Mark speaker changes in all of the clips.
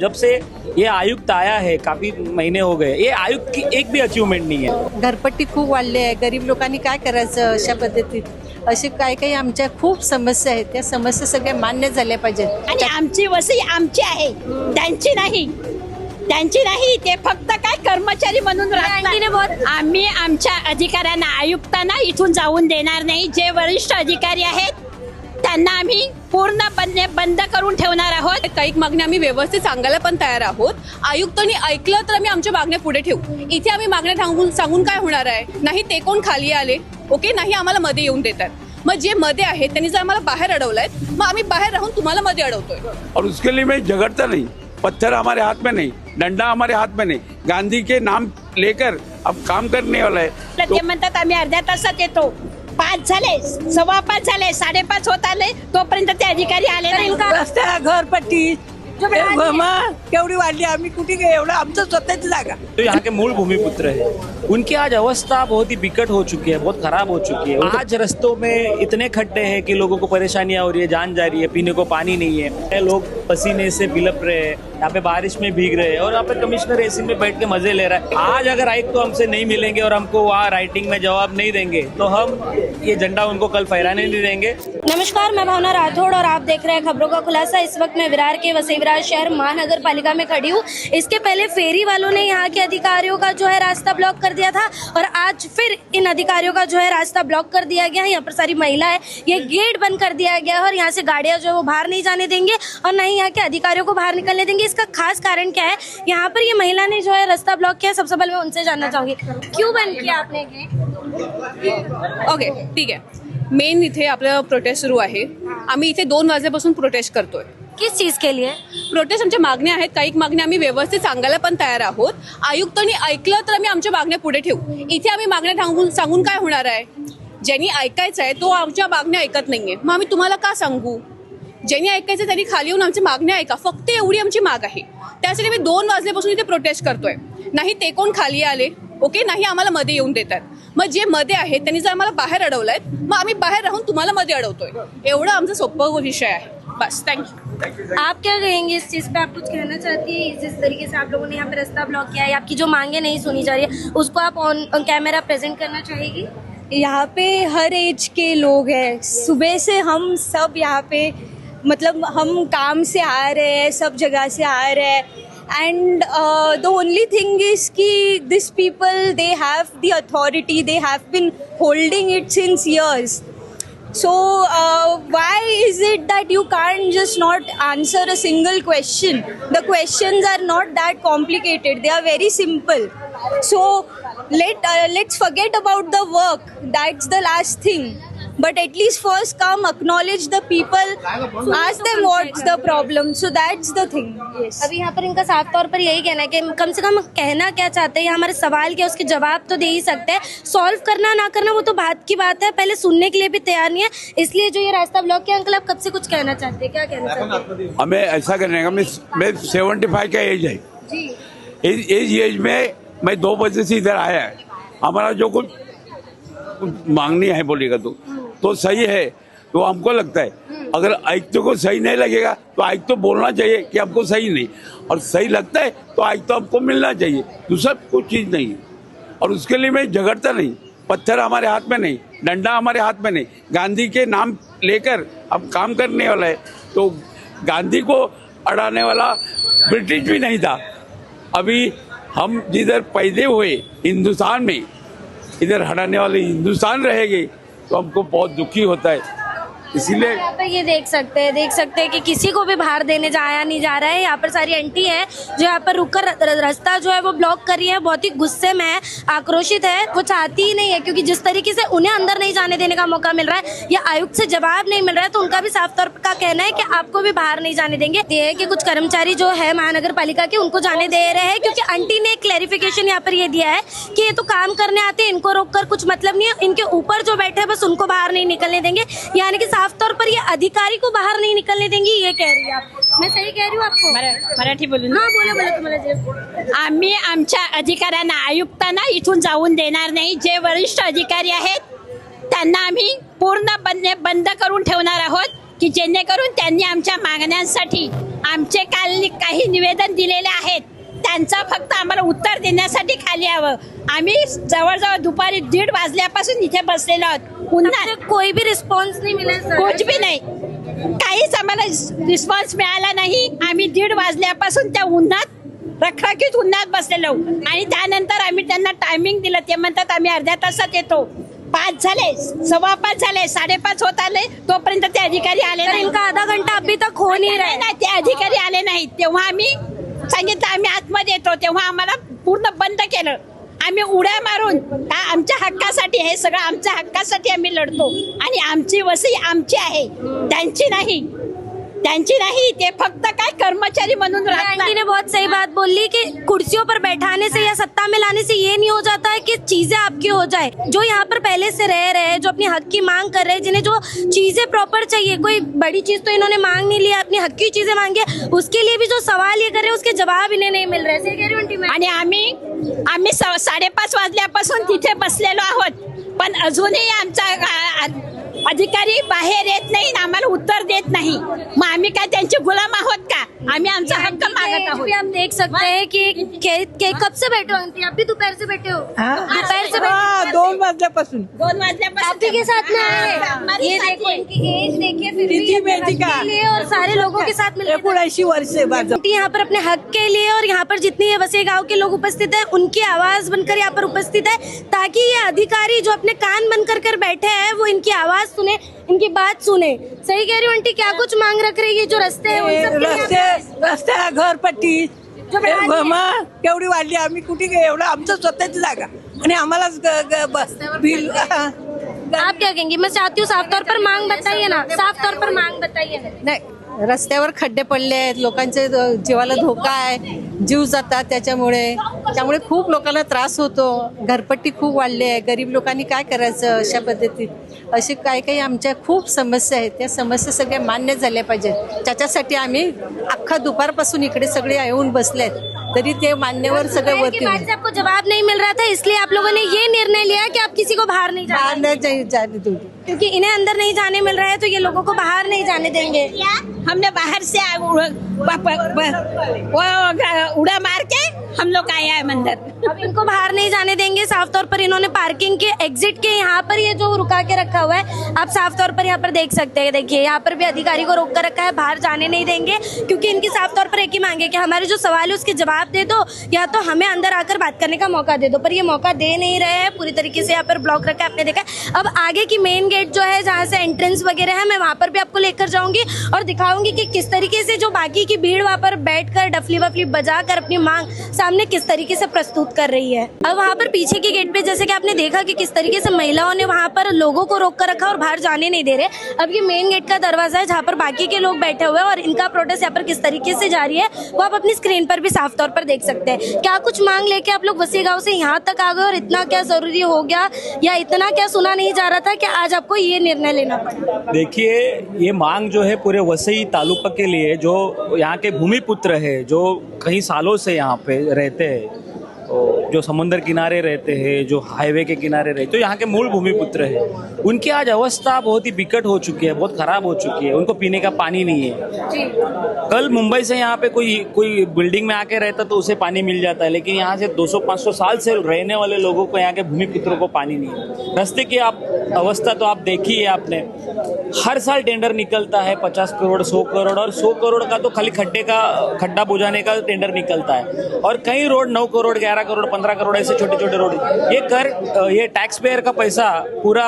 Speaker 1: जब से ये आयुक्त आया है काफी महीने हो गए, ये आयुक्त की एक भी अचीवमेंट नाही आहे।
Speaker 2: घरपट्टी खूप वाढली आहे, गरीब लोकांनी काय करायचं अशा पद्धतीत। असे काही काही आमच्या खूप समस्या आहेत, त्या समस्या सगळ्या मान्य झाल्या पाहिजेत।
Speaker 3: आणि आमची वसई आमची आहे, त्यांची नाही, त्यांची नाही। ते फक्त काय कर्मचारी म्हणून राहतात। आम्ही आमच्या अधिकाऱ्यांना, आयुक्तांना इथून जाऊन देणार नाही। जे वरिष्ठ अधिकारी आहेत त्यांना आम्ही पूर्णपणे बंद करून ठेवणार आहोत।
Speaker 4: काही मागण्या आम्ही व्यवस्थित सांगायला पण तयार आहोत। आयुक्तांनी ऐकलं तर आम्ही आमच्या मागण्या पुढे ठेवू। इथे आम्ही मागण्या सांगून काय होणार आहे? नाही ते कोण खाली आले, ओके, नाही आम्हाला मध्ये येऊन देतात। मग जे मध्ये आहेत त्यांनी जर आम्हाला बाहेर अडवलंय, मग आम्ही बाहेर राहून तुम्हाला मध्ये अडवतोय।
Speaker 5: और उसके लिए मैं झगड़ता नहीं, पत्थर हमारे हाथ में नहीं, डंडा हमारे हाथ में नहीं, गांधी के नाम लेकर अब काम करने वाला है।
Speaker 3: ते म्हणतात आम्ही अर्ध्या तासात येतो। 5 झाले, 5:15 झाले, 5:30 होत आले, तोपर्यंत ते अधिकारी आले नाही।
Speaker 6: रस्त्याला घरपट्टी केवढी वाढली, आम्ही कुठे गए, एवढं आमचं स्वतःची जागा।
Speaker 1: तो यहाँ के मूल भूमिपुत्र है, उनकी आज अवस्था बहुत ही बिकट हो चुकी है, बहुत खराब हो चुकी है। आज रस्तों में इतने खड्डे हैं कि लोगों को परेशानियां हो रही है, जान जा रही है, पीने को पानी नहीं है, लोग पसीने से बिलप रहे हैं, यहाँ पे बारिश में भीग रहे हैं और यहाँ पे कमिश्नर एसी में बैठ के मजे ले रहा है। आज अगर आयुक्त तो हमसे नहीं मिलेंगे और हमको वहाँ राइटिंग में जवाब नहीं देंगे तो हम ये झंडा उनको कल फहराने नहीं देंगे।
Speaker 7: नमस्कार, मैं भावना राठौड़ और आप देख रहे हैं खबरों का खुलासा। इस वक्त मैं विरार के वसई विरार शहर महानगर पालिका में खड़ी हूँ। इसके पहले फेरी वालों ने यहाँ के अधिकारियों का जो है रास्ता ब्लॉक कर दिया था और आज फिर इन अधिकारियों का जो है रास्ता ब्लॉक कर दिया गया है। यहाँ पर सारी महिला है, ये गेट बंद कर दिया गया है और यहाँ से गाड़ियाँ जो है वो बाहर नहीं जाने देंगे और ना ही यहाँ के अधिकारियों को बाहर निकलने देंगे। इसका खास कारण क्या है? यहाँ पर ये महिला ने जो है रास्ता ब्लॉक किया। सबसे पहले मैं उनसे जानना चाहूंगी, क्यों बंद किया आपने गेट?
Speaker 4: ओके, ठीक आहे। मेन इथे आपलं प्रोटेस्ट सुरू आहे। आम्ही इथे 2 वाजल्यापासून प्रोटेस्ट करतोय।
Speaker 7: किस चीज के लिए?
Speaker 4: प्रोटेस्ट आमच्या मागण्या आहेत, काही मागण्या आम्ही व्यवस्थित सांगायला पण तयार आहोत। आयुक्तांनी ऐकलं तर आम्ही आमच्या मागण्या पुढे ठेवू। इथे आम्ही मागण्या सांगून काय होणार आहे? ज्यांनी ऐकायचं आहे तो आमच्या मागण्या ऐकत नाहीये, मग आम्ही तुम्हाला का सांगू? ज्यांनी ऐकायचं त्यांनी खाली येऊन आमची मागण्या ऐका, फक्त एवढी आमची माग आहे। त्यासाठी आम्ही 2 वाजल्यापासून इथे प्रोटेस्ट करतोय। नाही ते कोण खाली आले, ओके, नाही आम्हाला मध्ये येऊन देतात। मग जे मध्ये आहेत त्यांनी जर आम्हाला बाहेर अडवलंय, मग आम्ही बाहेर राहून तुम्हाला मध्ये अडवतोय। एवढं आमचा सोपं विषय आहे। बस, थँक्यू।
Speaker 7: आप क्या कहेंगे इस चीज पे? आप कुछ कहना चाहती है? जिस तरीके से आप लोगों ने यहाँ पे रास्ता ब्लॉक किया है, आपकी जो मांगे नहीं सुनी जा रही है, उसको आप ऑन कैमरा प्रेजेंट करना चाहेगी?
Speaker 8: यहाँ पे हर एज के लोग हैं। सुबह से हम सब यहाँ पे, मतलब हम काम से आ रहे हैं, सब जगह से आ रहे हैं। And the only thing is कि these people, they have the authority, they have been holding it since years. So why is it that you can't just not answer a single question? The questions are not that complicated, they are very simple. So let's forget about the work, that's the last thing. But at least first come, acknowledge the people, ask them what's the problem. So that's the thing. Yes.
Speaker 7: अभी यहाँ पर इनका साफ तौर पर यही कहना है कि कम से कम कहना क्या चाहते हैं, हमारे सवाल क्या, उसके जवाब तो दे ही सकते हैं। सॉल्व करना ना करना वो तो बात की बात है, पहले सुनने के लिए भी तैयार नहीं है। इसलिए जो ये रास्ता ब्लॉक किया, अंकल आप कब से कुछ कहना चाहते हैं, क्या कहना चाहते हैं?
Speaker 5: हमें ऐसा करने का, मैं 75 का एज है जी। एज में मैं 2 बजे से इधर आया है। हमारा जो कुछ मांगनी है बोलेगा तो सही है, तो हमको लगता है। अगर आयुक्त को सही नहीं लगेगा तो आयुक्त तो बोलना चाहिए कि हमको सही नहीं, और सही लगता है तो आयुक्त तो हमको मिलना चाहिए, दूसरा कोई चीज़ नहीं है। और उसके लिए मैं झगड़ता नहीं, पत्थर हमारे हाथ में नहीं, डंडा हमारे हाथ में नहीं, गांधी के नाम लेकर अब काम करने वाला है। तो गांधी को अड़ाने वाला ब्रिटिश भी नहीं था। अभी हम जिधर पैदा हुए हिंदुस्तान में, इधर हटाने वाले हिंदुस्तान रहेंगे तो हमको बहुत दुखी होता है। इसीलिए
Speaker 7: यहाँ पर ये देख सकते हैं कि किसी को भी बाहर देने जाया नहीं जा रहा है। यहाँ पर सारी आंटी है जो यहाँ पर रुककर रास्ता जो है वो ब्लॉक कर रही है, बहुत ही गुस्से में है, आक्रोशित है। वो चाहती ही नहीं है, क्योंकि जिस तरीके से उन्हें अंदर नहीं जाने देने का मौका मिल रहा है या आयुक्त से जवाब नहीं मिल रहा है, तो उनका भी साफ तौर का कहना है कि आपको भी बाहर नहीं जाने देंगे। ये है कि कुछ कर्मचारी जो है महानगर पालिका के, उनको जाने दे रहे हैं, क्योंकि आंटी ने क्लैरिफिकेशन यहाँ पर ये दिया है कि ये तो काम करने आते हैं, इनको रोक कर कुछ मतलब नहीं है, इनके ऊपर जो बैठे बस उनको बाहर नहीं निकलने देंगे। यानी कि साफ तौर पर ये अधिकारी को बाहर नहीं निकलने देंगी, ये कह रही है आप। मैं सही कह रही हूँ आपको?
Speaker 3: मराठी बोलून?
Speaker 7: हाँ बोला तुम्हाला जे।
Speaker 3: आम्ही आमच्या अधिकाऱ्यांना, आयुक्तांना इथून जाऊन देणार नाही। जे वरिष्ठ अधिकारी आहेत त्यांना आम्ही पूर्णपणे बंद करून ठेवणार आहोत। की जेणेकरून त्यांनी आमच्या मागण्यांसाठी आमचे काही निवेदन दिलेले आहेत त्यांचा फक्त आम्हाला उत्तर देण्यासाठी खाली यावं. आम्ही जवळजवळ दुपारी 1:30 वाजल्यापासून इथे बसलेलो आहोत. पुन्हा
Speaker 7: कोई भी रिस्पॉन्स नहीं मिला सर.
Speaker 3: कुछ भी नाही, काहीच आम्हाला रिस्पॉन्स मिळाला नाही. आम्ही 1:30 वाजल्यापासून त्या उन्हात रखरखीत उन्हात बसलेलो आणि त्यानंतर आम्ही त्यांना टायमिंग दिलं. ते म्हणतात आम्ही अर्ध्या तासात येतो. 5 झाले, 5:15 झाले, 5:30 होत आले, तोपर्यंत ते अधिकारी आले नाही.
Speaker 7: इनका आधा घंटा अभी तक हो नहीं रहा है.
Speaker 3: नाही, ते अधिकारी आले नाहीत. तेव्हा आम्ही सांगितलं आम्ही आतमध्ये येतो. तेव्हा आम्हाला पूर्ण बंद केलं. आम्ही उड्या मारून आमच्या हक्कासाठी, हे सगळं आमच्या हक्कासाठी आम्ही लढतो आणि आमची वसई आमची आहे, त्यांची नाही. ते फक्त काय कर्मचारी म्हणून राहतात.
Speaker 7: आंटी ने बहुत सही बात बोली कि कुर्सियों पर बैठाने से या सत्ता में लाने से ये नहीं हो जाता है कि चीजें आपकी हो जाए. जो यहाँ पर पहले से रह रहे हैं, जो अपनी हक की मांग कर रहे हैं, जिन्हें जो चीजें प्रॉपर चाहिए, कोई बड़ी चीज तो इन्होंने मांग नहीं लिया, अपनी हक की चीजें मांगी, उसके लिए भी जो सवाल ये कर रहे हैं उसके जवाब इन्हें नहीं मिल रहे. सही कह रही हूँ आंटी मैं.
Speaker 3: आणि आम्ही 5:30 वाजल्यापासून तिथे बसलेलो आहोत, पण अजूनही आमचा अधिकारी बाहेर येत नाही, आम्हाला उत्तर देत नाही. मग आम्ही काय त्यांचे गुलाम आहोत का? आम्ही आमचा हक्क मागत आहोत.
Speaker 7: आप देख सकते हैं कि कब से बैठे हो आंटी? आप भी दोपहर से बैठे हो? दोपहर से बैठे.
Speaker 6: 2 वाजल्यापासून
Speaker 3: 2 वाजल्यापासून
Speaker 7: आप के साथ में आए.
Speaker 3: हमारे
Speaker 7: ये
Speaker 3: साथ
Speaker 7: देखो
Speaker 3: है.
Speaker 7: इनकी एज देखिए, फिर भी
Speaker 6: कितनी
Speaker 7: अपने
Speaker 6: बेटी
Speaker 7: हक
Speaker 6: का?
Speaker 7: के लिए और सारे लोगों के साथ मिलकर
Speaker 6: 79 वर्ष माझं.
Speaker 7: आंटी यहाँ पर अपने हक के लिए और यहाँ पर जितने ये वसई गांव के लोग उपस्थित हैं उनकी आवाज बनकर यहाँ पर उपस्थित है, ताकि ये अधिकारी जो अपने कान बंद कर बैठे हैं वो इनकी आवाज सुने, इनकी बात सुने. सही कह रही हूँ आंटी. क्या कुछ मांग रख रही है? जो रस्ते हैं उन सब के लिए
Speaker 6: रस्त्या घरपट्टी केवढी वाढली. आम्ही कुठे एवढं आमचं स्वतःची जागा आणि आम्हालाच बिल.
Speaker 7: आप क्या कहेंगे? मैं चाहती हूँ साफ तौर पर मांग बताइए ना, साफ तौर पर मांग बताइए.
Speaker 2: नाही, रस्त्यावर खड्डे पडले आहेत, लोकांचे जीवाला धोका आहे, जीव जातात त्यामुळे खूप लोकांना त्रास होतो. घरपट्टी खूप वाढली आहे. गरीब लोकांनी काय करायचं अशा पद्धतीत? असे काही आमच्या खूप समस्या आहेत. त्या समस्या सगळ्या मान्य झाल्या पाहिजेत. त्याच्यासाठी आम्ही अख्खा दुपारपासून इकडे सगळे येऊन बसलेत, तरी ते मान्यवर सगळे वरती.
Speaker 7: आपको जवाब नहीं मिल रहा था, इसलिए आप लोगों ने ये निर्णय लिया कि आप किसी को बाहर नहीं
Speaker 2: जाने दूंगी,
Speaker 7: क्योंकि इन्हें अंदर नहीं जाने मिल रहा है तो ये लोगों को बाहर नहीं जाने देंगे.
Speaker 3: हमने बाहर से उड़ा मार के हम लोग आए हैं मंदिर.
Speaker 7: अब इनको बाहर नहीं जाने देंगे. साफ तौर पर इन्होंने पार्किंग के एग्जिट के यहाँ पर ये जो रुका के रखा हुआ है, आप साफ तौर पर यहाँ पर देख सकते हैं. देखिए यहाँ पर भी अधिकारी को रोक कर रखा है, बाहर जाने नहीं देंगे, क्योंकि इनकी साफ तौर पर एक ही मांग है कि हमारे जो सवाल है उसके जवाब दे दो, या तो हमें अंदर आकर बात करने का मौका दे दो. पर ये मौका दे नहीं रहे हैं. पूरी तरीके से यहाँ पर ब्लॉक रखा है, आपने देखा. अब आगे की मेन गेट जो है, जहाँ से एंट्रेंस वगैरह है, मैं वहाँ पर भी आपको लेकर जाऊंगी और दिखाऊंगी कि किस तरीके से जो बाकी की भीड़ वहाँ पर बैठकर डफली वफली बजाकर अपनी मांग सामने किस तरीके से प्रस्तुत कर रही है. अब वहाँ पर पीछे के गेट पे जैसे कि आपने देखा कि किस तरीके से महिलाओं ने वहाँ पर लोगों को रोक कर रखा और बाहर जाने नहीं दे रहे. अब ये मेन गेट का दरवाजा है जहाँ पर बाकी के लोग बैठे हुए हैं और इनका प्रोटेस्ट यहाँ पर किस तरीके से जारी है वो आप अपनी स्क्रीन पर भी साफ तौर पर देख सकते हैं. क्या कुछ मांग लेके आप लोग वसई गाँव से यहाँ तक आ गए और इतना क्या जरूरी हो गया या इतना क्या सुना नहीं जा रहा था कि आज आपको ये निर्णय लेना पड़ा?
Speaker 1: देखिए, ये मांग जो है पूरे वसई तालुका के लिए, जो यहाँ के भूमिपुत्र है, जो कई सालों से यहाँ पे रहते हैं, जो समुद्र किनारे रहते हैं, जो हाईवे के किनारे रहते हैं, तो यहाँ के मूल भूमिपुत्र है, उनकी आज अवस्था बहुत ही बिकट हो चुकी है, बहुत खराब हो चुकी है. उनको पीने का पानी नहीं है. कल मुंबई से यहाँ पे कोई बिल्डिंग में आके रहता तो उसे पानी मिल जाता है, लेकिन यहाँ से 200-500 साल से रहने वाले लोगों को, यहाँ के भूमिपुत्रों को पानी नहीं है. रास्ते की आप अवस्था तो आप देखी है आपने. हर साल टेंडर निकलता है 50 करोड़ 100 करोड़, और 100 करोड़ का तो खाली खड्डा बुझाने का टेंडर निकलता है. और कई रोड 9 करोड़ 11 करोड़ 15 करोड़ ऐसे छोटे छोटे रोड, ये टैक्स पेयर का पैसा पूरा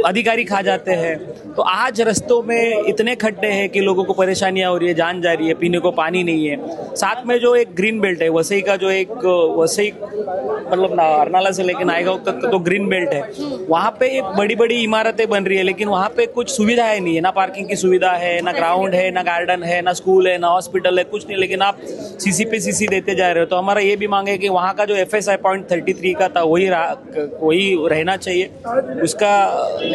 Speaker 1: अधिकारी खा जाते हैं. तो आज रास्तों में इतने खड्डे हैं कि लोगों को परेशानियां हो रही है, जान जा रही है, पीने को पानी नहीं है. साथ में जो एक ग्रीन बेल्ट है वसई का, जो एक वसई मतलब अरनाला से लेकर नायगांव तक तो ग्रीन बेल्ट है, वहाँ पे एक बड़ी बड़ी इमारतें बन रही है, लेकिन वहाँ पे कुछ सुविधाएं नहीं है. ना पार्किंग की सुविधा है, ना ग्राउंड है, ना गार्डन है, ना स्कूल है, ना हॉस्पिटल है, कुछ नहीं. लेकिन आप सीसी पे सीसी देते जा रहे हो. तो हमारा ये भी मांग है कि वहाँ का जो FSI पॉइंट 33 का था वही रहना चाहिए. उसका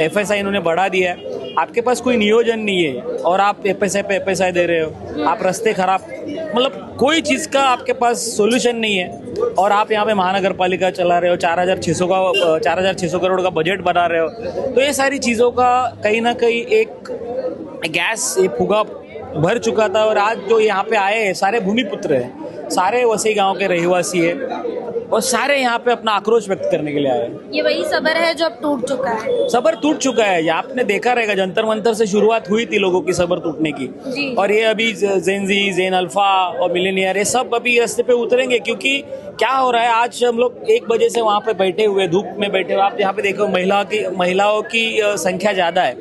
Speaker 1: FSI इन्होंने बढ़ा दिया है. आपके पास कोई नियोजन नहीं है और आप FSI पे FSI दे रहे हो. आप रास्ते खराब, मतलब कोई चीज़ का आपके पास सोल्यूशन नहीं है. और आप यहाँ पे महानगर पालिका चला रहे हो, 4,600 करोड़ का बजट बना रहे हो. तो ये सारी चीज़ों का कहीं ना कहीं एक गैस ये फुगा भर चुका था और आज जो यहाँ पे आए हैं सारे भूमिपुत्र हैं, सारे वसई गांव के रहवासी हैं और सारे यहाँ पे अपना आक्रोश व्यक्त करने के लिए आए हैं।
Speaker 7: ये वही सबर है जो अब टूट चुका है।
Speaker 1: सबर टूट चुका है। ये आपने देखा रहेगा जंतर मंतर से शुरुआत हुई थी लोगों की सबर टूटने की,
Speaker 7: जी।
Speaker 1: और ये अभी जेनजी, जेन अल्फा और मिलेनियर ये सब अभी रास्ते पे उतरेंगे, क्योंकि क्या हो रहा है आज हम लोग 1 बजे से वहाँ पे बैठे हुए, धूप में बैठे हुए। आप यहाँ पे देखो महिलाओं की संख्या ज्यादा है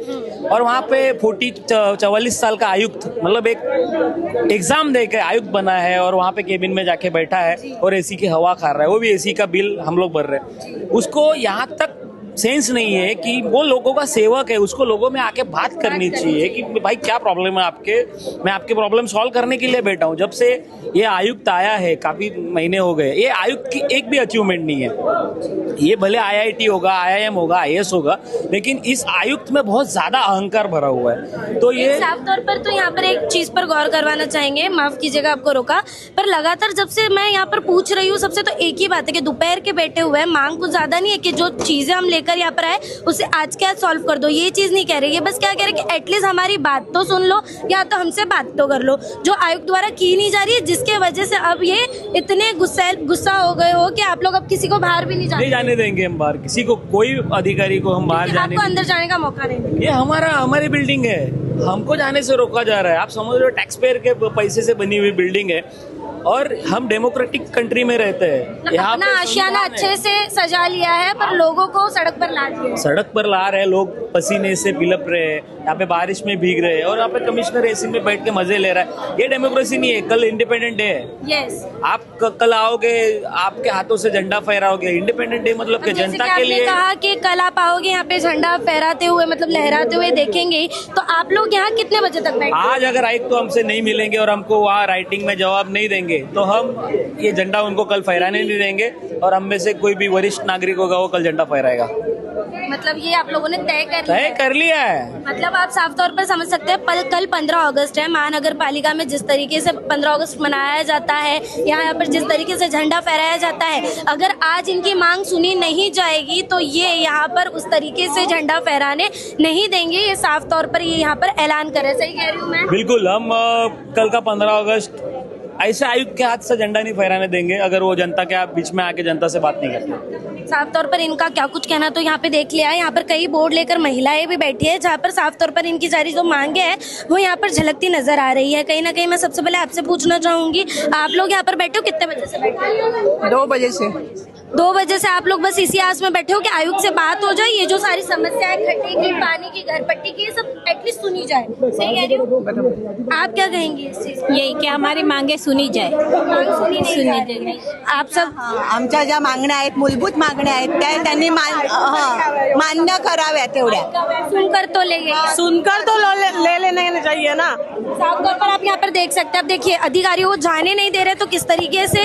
Speaker 1: और वहाँ पे 44 साल का आयुक्त, मतलब एक एग्जाम दे के आयुक्त बना है और वहाँ पे केबिन में जाके बैठा है और एसी की हवा खा रहा है, वो भी एसी का बिल हम लोग भर रहे हैं। उसको यहाँ तक सेंस नहीं है कि वो लोगों का सेवक है, उसको लोगों में आके बात करनी चाहिए कि भाई क्या प्रॉब्लम है आपके, मैं आपके प्रॉब्लम सॉल्व करने के लिए बैठा हूँ। जब से ये आयुक्त आया है, काफी महीने हो गए, ये आयुक्त की एक भी अचीवमेंट नहीं है। ये भले IIT होगा, IIM होगा, IAS होगा, लेकिन इस आयुक्त में बहुत ज्यादा अहंकार भरा हुआ है। तो ये
Speaker 7: साफ तौर पर तो यहाँ पर एक चीज पर गौर करवाना चाहेंगे, माफ कीजिएगा आपको रोका, पर लगातार जब से मैं यहाँ पर पूछ रही हूँ सबसे, तो एक ही बात है कि दोपहर के बैठे हुए हैं, मांग कुछ ज्यादा नहीं है कि जो चीजें हम लेकर यहाँ पर आए उसे आज के आज सॉल्व कर दो, ये चीज नहीं कह रही है। बस क्या कह रहे हैं कि एटलीस्ट हमारी बात तो सुन लो या तो हमसे बात तो कर लो, जो आयुक्त द्वारा की नहीं जा रही है, जिसके वजह से अब ये इतने गुस्सा हो गए हो कि आप लोग अब किसी को बाहर भी नहीं
Speaker 1: जाने देंगे हम बाहर, किसी को, कोई अधिकारी को हम बाहर जाने,
Speaker 7: आपको अंदर जाने का मौका नहीं मिलेगा।
Speaker 1: ये हमारी बिल्डिंग है, हमको जाने से रोका जा रहा है। आप समझ लो टैक्स पेयर के पैसे से बनी हुई बिल्डिंग है और हम डेमोक्रेटिक कंट्री में रहते हैं। यहाँ
Speaker 7: अपना आशियाना अच्छे से सजा लिया है पर लोगों को सड़क पर ला दिया है।
Speaker 1: सड़क पर ला रहे हैं लोग, पसीने से बिलप रहे हैं, यहाँ पे बारिश में भीग रहे हैं और यहाँ पे कमिश्नर एसी में बैठ के मजे ले रहा है। ये डेमोक्रेसी नहीं है। कल इंडिपेंडेंट डे है,
Speaker 7: यस,
Speaker 1: आप कल आओगे, आपके हाथों से झंडा फहराओगे। इंडिपेंडेंट डे मतलब कि जनता के लिए।
Speaker 7: कहा कि कल आप आओगे यहाँ पे झंडा फहराते हुए, मतलब लहराते हुए देखेंगे, तो आप लोग यहाँ कितने बजे तक बैठे?
Speaker 1: आज अगर आयुक्त तो हमसे नहीं मिलेंगे और हमको वहाँ राइटिंग में जवाब नहीं देंगे तो हम ये झंडा उनको कल फहराने नहीं देंगे और हम में से कोई भी वरिष्ठ नागरिक होगा वो कल झंडा फहराएगा।
Speaker 7: मतलब ये आप लोगों ने तय
Speaker 1: कर लिया है।
Speaker 7: मतलब आप साफ तौर पर समझ सकते हैं कल 15 अगस्त है, महानगर पालिका में जिस तरीके से 15 अगस्त मनाया जाता है, यहाँ पर जिस तरीके से झंडा फहराया जाता है, अगर आज इनकी मांग सुनी नहीं जाएगी तो ये यहाँ पर उस तरीके से झंडा फहराने नहीं देंगे। ये साफ तौर पर ये यहाँ पर ऐलान करे। सही कह रही हूँ मैं?
Speaker 1: बिल्कुल, हम कल का 15 अगस्त ऐसे आयुक्त के हाथ से झंडा नहीं फहराने देंगे अगर वो जनता के बीच में आके जनता से बात नहीं करते।
Speaker 7: साफ तौर पर इनका क्या कुछ कहना तो यहाँ पे देख लिया है। यहाँ पर कई बोर्ड लेकर महिलाएं भी बैठी है, जहाँ पर साफ तौर पर इनकी सारी जो मांगे हैं वो यहाँ पर झलकती नजर आ रही है। कहीं ना कहीं मैं सबसे पहले आपसे पूछना चाहूंगी, आप लोग यहाँ पर बैठे हो, कितने बजे से बैठे हो?
Speaker 6: 2 बजे से।
Speaker 7: 2 बजे से आप लोग बस इसी आस में बैठे हो कि आयुक्त से बात हो जाए, ये जो सारी समस्या है खड्डे की, पानी की, घर पट्टी की, ये सब एटलीस्ट सुनी जाए। सही कह रही हूँ? आप क्या कहेंगी इस चीज?
Speaker 3: यही कि हमारी मांगे सुनी जाए।
Speaker 7: सुनी जाए। आप सब
Speaker 6: आमच्या ज्या मागण्या आहेत, मूलभूत मागण्या आहेत, त्या त्यांनी मान्य कराव्या तेवढ्या।
Speaker 7: सुनकर तो
Speaker 6: ले लेना चाहिए ना।
Speaker 7: साफ तौर पर आप यहाँ पर देख सकते हैं। अब देखिए अधिकारियों को जाने नहीं दे रहे तो किस तरीके से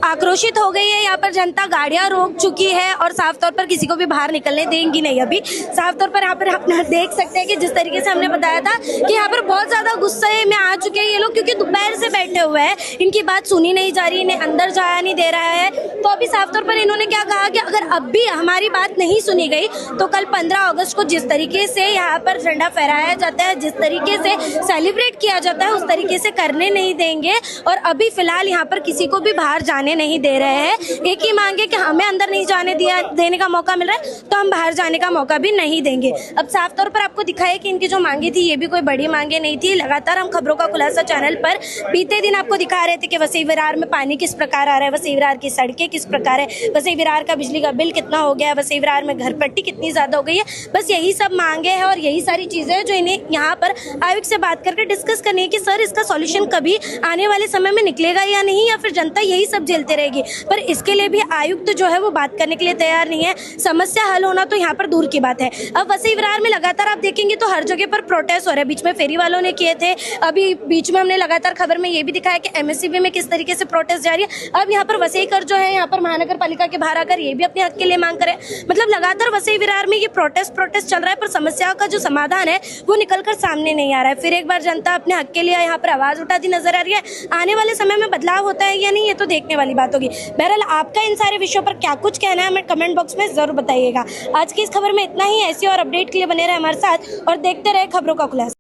Speaker 7: आक्रोशित हो गई है यहाँ पर जनता, गाड़ियां रोक चुकी है और साफ तौर पर किसी को भी बाहर निकलने देंगी नहीं। अभी साफ तौर पर यहाँ पर आप देख सकते हैं कि जिस तरीके से हमने बताया था कि यहाँ पर बहुत ज्यादा गुस्से में आ चुके हैं ये लोग, क्योंकि दोपहर से बैठे हुए हैं, इनकी बात सुनी नहीं जा रही, इन्हें अंदर जाया नहीं दे रहा है। तो अभी साफ तौर पर इन्होंने क्या कहा कि अगर अब भी हमारी बात नहीं सुनी गई तो कल 15 अगस्त को जिस तरीके से यहाँ पर झंडा फहराया जाता है, जिस तरीके से सेलिब्रेट किया जाता है, उस तरीके से करने नहीं देंगे। और अभी फिलहाल यहाँ पर किसी को भी बाहर जाने नहीं दे रहे हैं। एक ही मांगे कि हमें अंदर नहीं जाने देने का मौका मिल रहा है तो हम बाहर जाने का मौका भी नहीं देंगे। अब साफ तौर पर आपको दिखाया कि इनकी जो मांगे थी ये भी कोई बड़ी मांगे नहीं थी। लगातार हम खबरों का खुलासा चैनल पर बीते दिन आपको दिखा रहे थे कि वसई विरार में पानी किस प्रकार आ रहा है, वसई विरार की सड़कें किस प्रकार है, वसई विरार का बिजली का बिल कितना हो गया है, वसई विरार में घर पट्टी कितनी ज्यादा हो गई है। बस यही सब मांगे हैं और यही सारी चीजें हैं जो इन्हें यहाँ पर आयुक्त से बात करके डिस्कस करनी है कि सर इसका सॉल्यूशन कभी आने वाले समय में निकलेगा या नहीं, या फिर जनता यही सब झेलते रहेगी। पर इसके लिए भी आयुक्त जो है वो बात करने के लिए तैयार नहीं है। समस्या हल होना तो यहाँ पर दूर की बात है। अब वसई विरार में लगातार आप देखेंगे तो हर जगह पर प्रोटेस्ट हो रहे हैं। बीच में फेरी वालों ने किए थे, अभी बीच में हमने लगातार खबर में ये भी दिखाया कि MSCB में किस तरीके से प्रोटेस्ट जारी है। अब यहाँ पर वसईकर जो है यहाँ पर महानगर पालिका के बाहर आकर ये भी अपने हक के लिए मांग करे। मतलब लगातार वसई विरार में ये प्रोटेस्ट चल रहा है, पर समस्या का जो समाधान है वो निकलकर सामने नहीं आ रहा है। फिर एक बार जनता अपने हक के लिए यहाँ पर आवाज उठाती नजर आ रही है। आने वाले समय में बदलाव होता है या नहीं ये तो देखने वाली बात होगी। बहरहाल आपका इन सारे विषयों पर क्या कुछ कहना है हमें कमेंट बॉक्स में जरूर बताइएगा। आज की इस खबर में इतना ही। ऐसी और अपडेट के लिए बने रहे हमारे साथ और देखते रहे खबरों का खुलासा।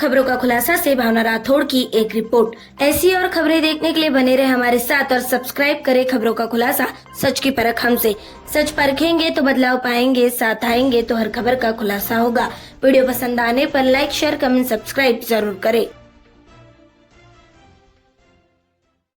Speaker 7: खबरों का खुलासा से भावना राठौड़ की एक रिपोर्ट। ऐसी और खबरें देखने के लिए बने रहे हमारे साथ और सब्सक्राइब करें खबरों का खुलासा, सच की परख हमसे। सच परखेंगे तो बदलाव पाएंगे, साथ आएंगे तो हर खबर का खुलासा होगा। वीडियो पसंद आने पर लाइक, शेयर, कमेंट, सब्सक्राइब जरूर करें।